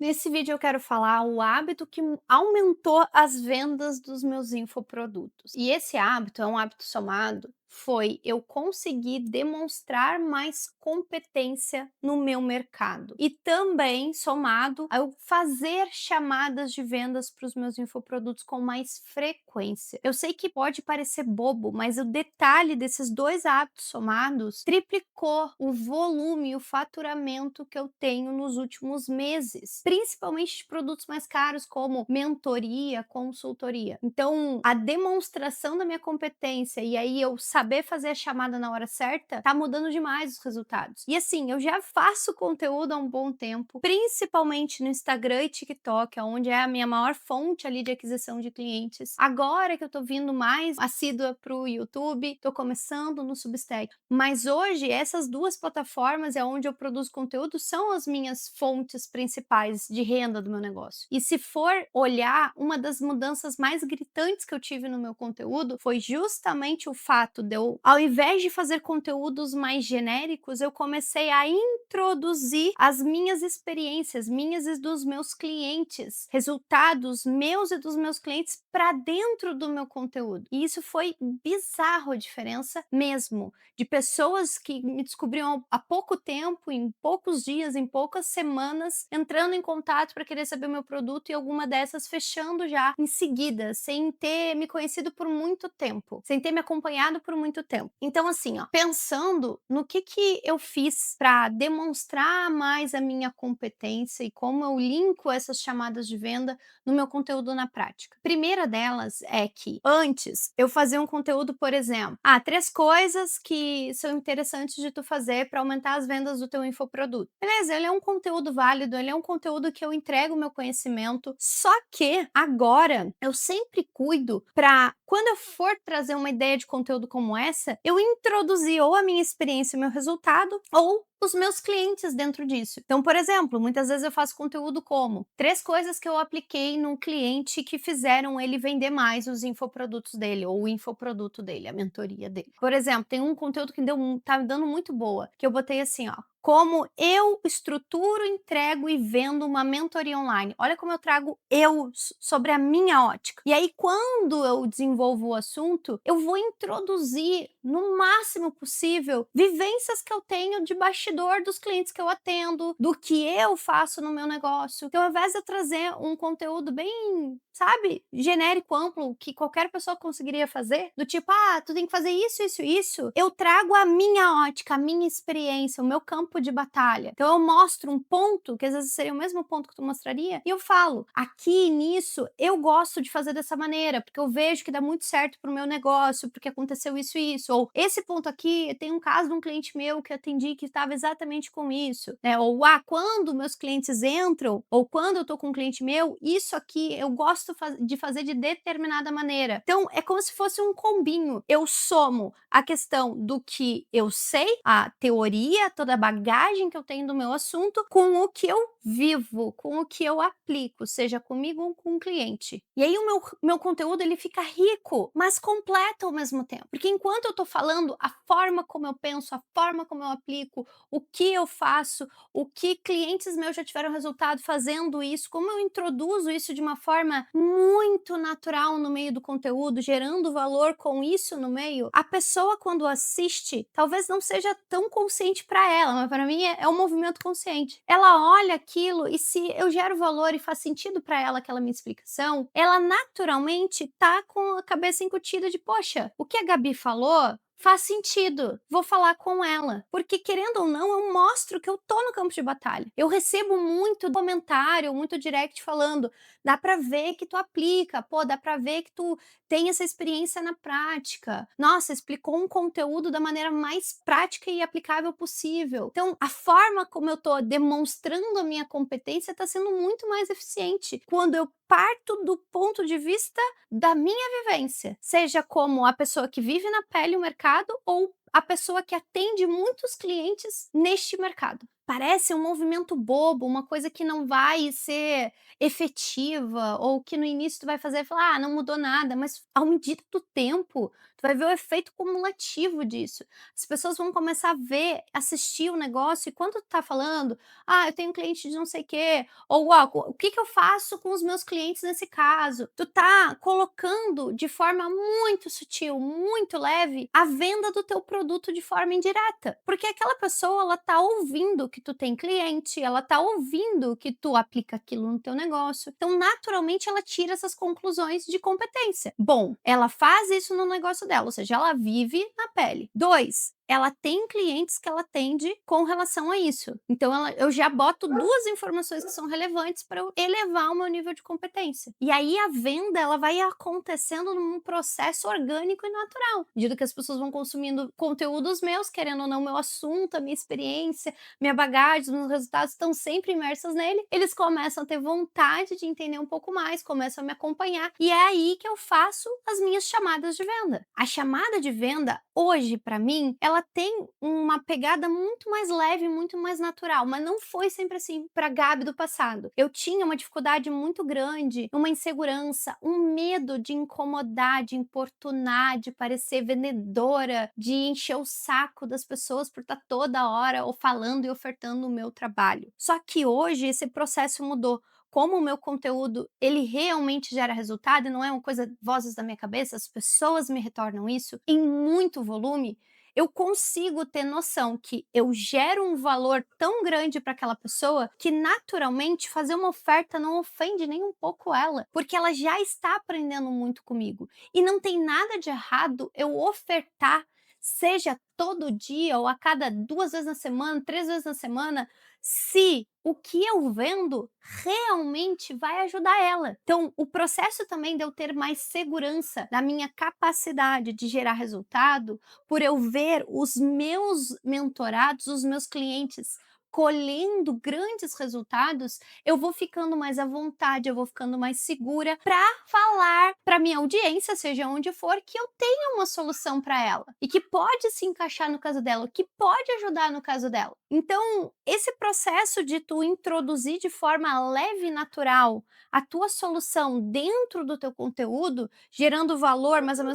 Nesse vídeo eu quero falar o hábito que aumentou as vendas dos meus infoprodutos. E esse hábito é um hábito somado, foi eu conseguir demonstrar mais competência no meu mercado. E também somado a eu fazer chamadas de vendas para os meus infoprodutos com mais frequência. Eu sei que pode parecer bobo, mas o detalhe desses dois hábitos somados triplicou o volume e o faturamento que eu tenho nos últimos meses, principalmente de produtos mais caros como mentoria, consultoria. Então, a demonstração da minha competência e aí eu saber fazer a chamada na hora certa, tá mudando demais os resultados. E assim, eu já faço conteúdo há um bom tempo, principalmente no Instagram e TikTok, onde é a minha maior fonte ali de aquisição de clientes. Agora que eu tô vindo mais assídua pro YouTube, tô começando no Substack. Mas hoje, essas duas plataformas é onde eu produzo conteúdo, são as minhas fontes principais de renda do meu negócio. E se for olhar, uma das mudanças mais gritantes que eu tive no meu conteúdo foi justamente o fato de eu, ao invés de fazer conteúdos mais genéricos, eu comecei a introduzir as minhas experiências, minhas e dos meus clientes, resultados meus e dos meus clientes para dentro do meu conteúdo. E isso foi bizarro a diferença mesmo, de pessoas que me descobriam há pouco tempo, em poucos dias, em poucas semanas, entrando em contato para querer saber o meu produto e alguma dessas fechando já em seguida, sem ter me conhecido por muito tempo, sem ter me acompanhado por muito tempo. Então assim, ó, pensando no que eu fiz para demonstrar mais a minha competência e como eu linko essas chamadas de venda no meu conteúdo na prática. Primeira delas é que antes eu fazia um conteúdo, por exemplo, 3 coisas que são interessantes de tu fazer para aumentar as vendas do teu infoproduto. Beleza, ele é um conteúdo válido, ele é um conteúdo que eu entrego o meu conhecimento, só que agora eu sempre cuido para quando eu for trazer uma ideia de conteúdo como essa, eu introduzir ou a minha experiência e o meu resultado, ou os meus clientes dentro disso. Então, por exemplo, muitas vezes eu faço conteúdo como 3 coisas que eu apliquei no cliente que fizeram ele vender mais os infoprodutos dele, ou o infoproduto dele, a mentoria dele. Por exemplo, tem um conteúdo que tá me dando muito boa, que eu botei assim, ó: como eu estruturo, entrego e vendo uma mentoria online. Olha como eu trago eu sobre a minha ótica. E aí, quando eu desenvolvo o assunto, eu vou introduzir no máximo possível vivências que eu tenho de bastidor dos clientes que eu atendo, do que eu faço no meu negócio. Então, ao invés de eu trazer um conteúdo bem, sabe, genérico, amplo, que qualquer pessoa conseguiria fazer, do tipo, tu tem que fazer isso, isso, isso, eu trago a minha ótica, a minha experiência, o meu campo de batalha. Então eu mostro um ponto, que às vezes seria o mesmo ponto que tu mostraria, e eu falo, aqui nisso, eu gosto de fazer dessa maneira, porque eu vejo que dá muito certo pro meu negócio, porque aconteceu isso e isso. Ou esse ponto aqui, tem um caso de um cliente meu que atendi que estava exatamente com isso, né? Ou, quando meus clientes entram, ou quando eu tô com um cliente meu, isso aqui eu gosto de fazer de determinada maneira. Então, é como se fosse um combinho. Eu somo a questão do que eu sei, a teoria, toda a bagagem que eu tenho do meu assunto, com o que eu vivo, com o que eu aplico, seja comigo ou com o cliente. E aí o meu conteúdo ele fica rico, mas completo ao mesmo tempo. Porque enquanto eu tô falando a forma como eu penso, a forma como eu aplico, o que eu faço, o que clientes meus já tiveram resultado fazendo isso, como eu introduzo isso de uma forma muito natural no meio do conteúdo, gerando valor com isso no meio, a pessoa quando assiste, talvez não seja tão consciente para ela, mas para mim é um movimento consciente. Ela olha aquilo e se eu gero valor e faz sentido para ela aquela minha explicação, ela naturalmente tá com a cabeça incutida de, poxa, o que a Gabi falou faz sentido, vou falar com ela. Porque, querendo ou não, eu mostro que eu tô no campo de batalha. Eu recebo muito comentário, muito direct falando, dá pra ver que tu aplica, pô, dá pra ver que tu tem essa experiência na prática. Nossa, explicou um conteúdo da maneira mais prática e aplicável possível. Então, a forma como eu tô demonstrando a minha competência tá sendo muito mais eficiente quando eu parto do ponto de vista da minha vivência, seja como a pessoa que vive na pele o mercado ou a pessoa que atende muitos clientes neste mercado. Parece um movimento bobo, uma coisa que não vai ser efetiva ou que no início tu vai fazer e falar: "Ah, não mudou nada", mas ao medida do tempo, tu vai ver o efeito cumulativo disso. As pessoas vão começar a ver, assistir o negócio e quando tu tá falando: "Ah, eu tenho um cliente de não sei o quê", ou "Ó, o que que eu faço com os meus clientes nesse caso?", tu tá colocando de forma muito sutil, muito leve, a venda do teu produto de forma indireta. Porque aquela pessoa, ela tá ouvindo que tu tem cliente, ela tá ouvindo que tu aplica aquilo no teu negócio. Então, naturalmente, ela tira essas conclusões de competência. Bom, ela faz isso no negócio dela, ou seja, ela vive na pele. 2, ela tem clientes que ela atende com relação a isso. Então eu já boto 2 informações que são relevantes para eu elevar o meu nível de competência. E aí a venda, ela vai acontecendo num processo orgânico e natural. À medida que as pessoas vão consumindo conteúdos meus, querendo ou não, meu assunto, a minha experiência, minha bagagem, os meus resultados estão sempre imersas nele, eles começam a ter vontade de entender um pouco mais, começam a me acompanhar, e é aí que eu faço as minhas chamadas de venda. A chamada de venda, hoje, para mim, ela tem uma pegada muito mais leve, muito mais natural, mas não foi sempre assim para Gabi do passado. Eu tinha uma dificuldade muito grande, uma insegurança, um medo de incomodar, de importunar, de parecer vendedora, de encher o saco das pessoas por estar toda hora ou falando e ofertando o meu trabalho. Só que hoje esse processo mudou. Como o meu conteúdo, ele realmente gera resultado e não é uma coisa vozes da minha cabeça, as pessoas me retornam isso em muito volume, eu consigo ter noção que eu gero um valor tão grande para aquela pessoa que naturalmente fazer uma oferta não ofende nem um pouco ela, porque ela já está aprendendo muito comigo. E não tem nada de errado eu ofertar, seja todo dia ou a cada 2 vezes na semana, 3 vezes na semana, se o que eu vendo realmente vai ajudar ela. Então, o processo também de eu ter mais segurança da minha capacidade de gerar resultado, por eu ver os meus mentorados, os meus clientes colhendo grandes resultados, eu vou ficando mais à vontade, eu vou ficando mais segura para falar para minha audiência, seja onde for, que eu tenho uma solução para ela e que pode se encaixar no caso dela, que pode ajudar no caso dela. Então, esse processo de tu introduzir de forma leve e natural a tua solução dentro do teu conteúdo, gerando valor, mas ao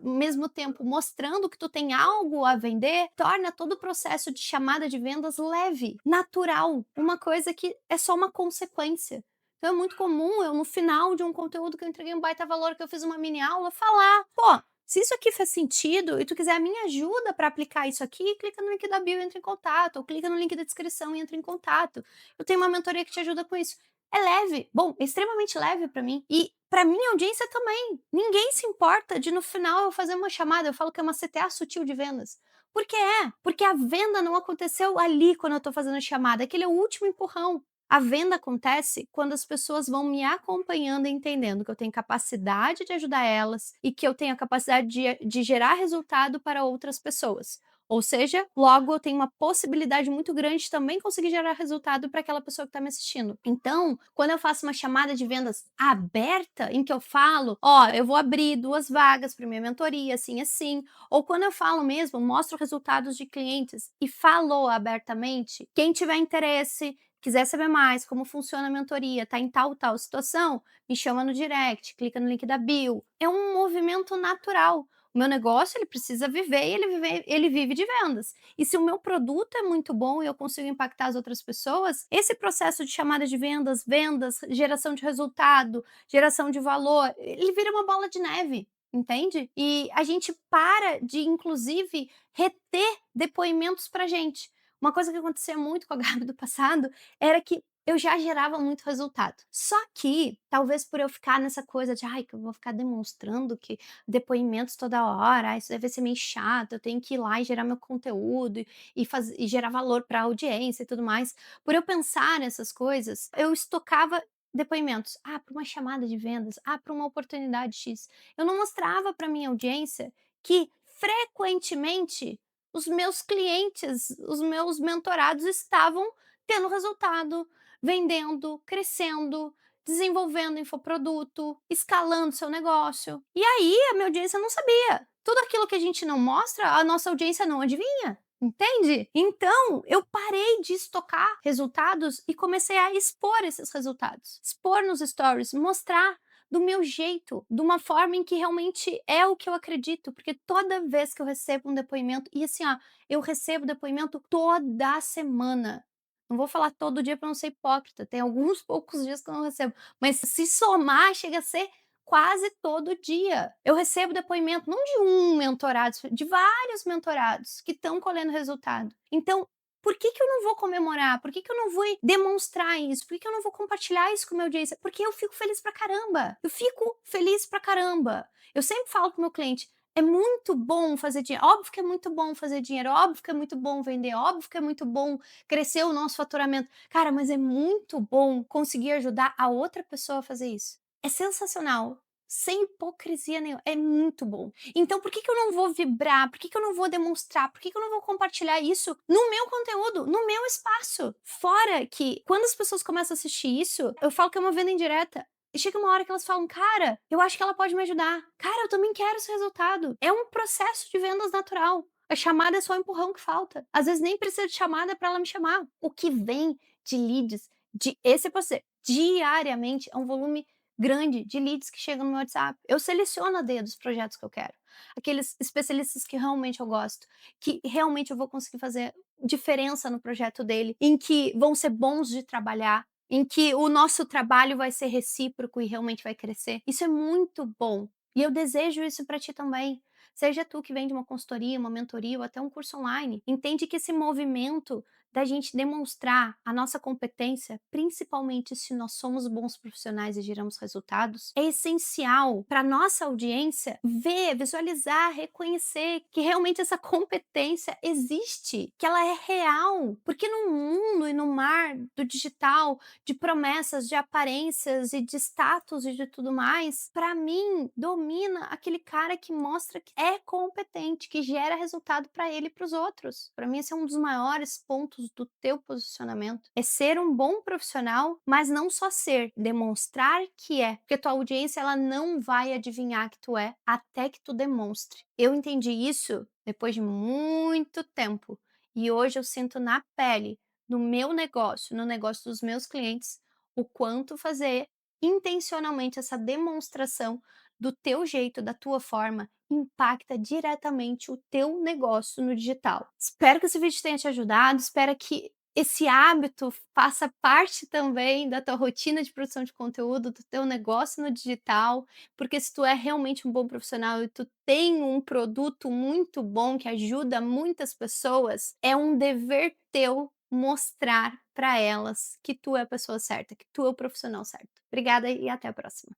mesmo tempo mostrando que tu tem algo a vender, torna todo o processo de chamada de vendas leve, natural, uma coisa que é só uma consequência. Então é muito comum eu, no final de um conteúdo que eu entreguei um baita valor, que eu fiz uma mini aula, falar: "Pô, se isso aqui faz sentido e tu quiser a minha ajuda para aplicar isso aqui, clica no link da bio e entra em contato, ou clica no link da descrição e entra em contato. Eu tenho uma mentoria que te ajuda com isso". É leve, bom, é extremamente leve para mim e para minha audiência também. Ninguém se importa de no final eu fazer uma chamada, eu falo que é uma CTA sutil de vendas. Por que é? Porque a venda não aconteceu ali quando eu estou fazendo a chamada, aquele é o último empurrão. A venda acontece quando as pessoas vão me acompanhando e entendendo que eu tenho capacidade de ajudar elas e que eu tenho a capacidade de gerar resultado para outras pessoas. Ou seja, logo eu tenho uma possibilidade muito grande de também conseguir gerar resultado para aquela pessoa que está me assistindo. Então, quando eu faço uma chamada de vendas aberta, em que eu falo, ó, eu vou abrir 2 vagas para minha mentoria, assim, assim, ou quando eu falo mesmo, mostro resultados de clientes e falo abertamente, quem tiver interesse, quiser saber mais como funciona a mentoria, tá em tal situação, me chama no direct, clica no link da bio. É um movimento natural. O meu negócio, ele precisa viver e ele vive de vendas. E se o meu produto é muito bom e eu consigo impactar as outras pessoas, esse processo de chamada de vendas, vendas, geração de resultado, geração de valor, ele vira uma bola de neve. Entende? E a gente para de, inclusive, reter depoimentos pra gente. Uma coisa que acontecia muito com a Gabi do passado era que eu já gerava muito resultado. Só que, talvez por eu ficar nessa coisa de, ai, que eu vou ficar demonstrando que depoimentos toda hora, isso deve ser meio chato, eu tenho que ir lá e gerar meu conteúdo e gerar valor para a audiência e tudo mais. Por eu pensar nessas coisas, eu estocava depoimentos. Ah, para uma chamada de vendas, ah, para uma oportunidade X. Eu não mostrava para minha audiência que frequentemente os meus clientes, os meus mentorados estavam tendo resultado, vendendo, crescendo, desenvolvendo infoproduto, escalando seu negócio. E aí a minha audiência não sabia. Tudo aquilo que a gente não mostra, a nossa audiência não adivinha. Entende? Então, eu parei de estocar resultados e comecei a expor esses resultados. Expor nos stories, mostrar do meu jeito, de uma forma em que realmente é o que eu acredito, porque toda vez que eu recebo um depoimento, e assim, ó, eu recebo depoimento toda semana. Não vou falar todo dia para não ser hipócrita, tem alguns poucos dias que eu não recebo, mas se somar, chega a ser quase todo dia. Eu recebo depoimento não de um mentorado, de vários mentorados que estão colhendo resultado. Então, por que que eu não vou comemorar? Por que que eu não vou demonstrar isso? Por que que eu não vou compartilhar isso com a minha audiência? Porque eu fico feliz pra caramba. Eu fico feliz pra caramba. Eu sempre falo pro meu cliente, é muito bom fazer dinheiro. Óbvio que é muito bom fazer dinheiro, óbvio que é muito bom vender, óbvio que é muito bom crescer o nosso faturamento. Cara, mas é muito bom conseguir ajudar a outra pessoa a fazer isso. É sensacional, sem hipocrisia nenhuma, é muito bom. Então por que que eu não vou vibrar, por que que eu não vou demonstrar, por que que eu não vou compartilhar isso no meu conteúdo, no meu espaço? Fora que quando as pessoas começam a assistir isso, eu falo que é uma venda indireta. E chega uma hora que elas falam: "Cara, eu acho que ela pode me ajudar. Cara, eu também quero esse resultado". É um processo de vendas natural. A chamada é só o empurrão que falta. Às vezes nem precisa de chamada para ela me chamar. O que vem de leads, de esse é pra você, diariamente é um volume grande de leads que chegam no meu WhatsApp. Eu seleciono a dedo os projetos que eu quero. Aqueles especialistas que realmente eu gosto, que realmente eu vou conseguir fazer diferença no projeto dele, em que vão ser bons de trabalhar, em que o nosso trabalho vai ser recíproco e realmente vai crescer. Isso é muito bom. E eu desejo isso para ti também. Seja tu que vende uma consultoria, uma mentoria ou até um curso online, entende que esse movimento da gente demonstrar a nossa competência, principalmente se nós somos bons profissionais e geramos resultados, é essencial para nossa audiência ver, visualizar, reconhecer que realmente essa competência existe, que ela é real. Porque no mundo e no mar do digital, de promessas, de aparências e de status e de tudo mais, para mim domina aquele cara que mostra que é competente, que gera resultado para ele e para os outros. Para mim esse é um dos maiores pontos do teu posicionamento, é ser um bom profissional, mas não só ser, demonstrar que é, porque tua audiência ela não vai adivinhar que tu é até que tu demonstre. Eu entendi isso depois de muito tempo e hoje eu sinto na pele, no meu negócio, no negócio dos meus clientes, o quanto fazer intencionalmente essa demonstração do teu jeito, da tua forma, impacta diretamente o teu negócio no digital. Espero que esse vídeo tenha te ajudado, espero que esse hábito faça parte também da tua rotina de produção de conteúdo, do teu negócio no digital, porque se tu é realmente um bom profissional e tu tem um produto muito bom que ajuda muitas pessoas, é um dever teu mostrar para elas que tu é a pessoa certa, que tu é o profissional certo. Obrigada e até a próxima.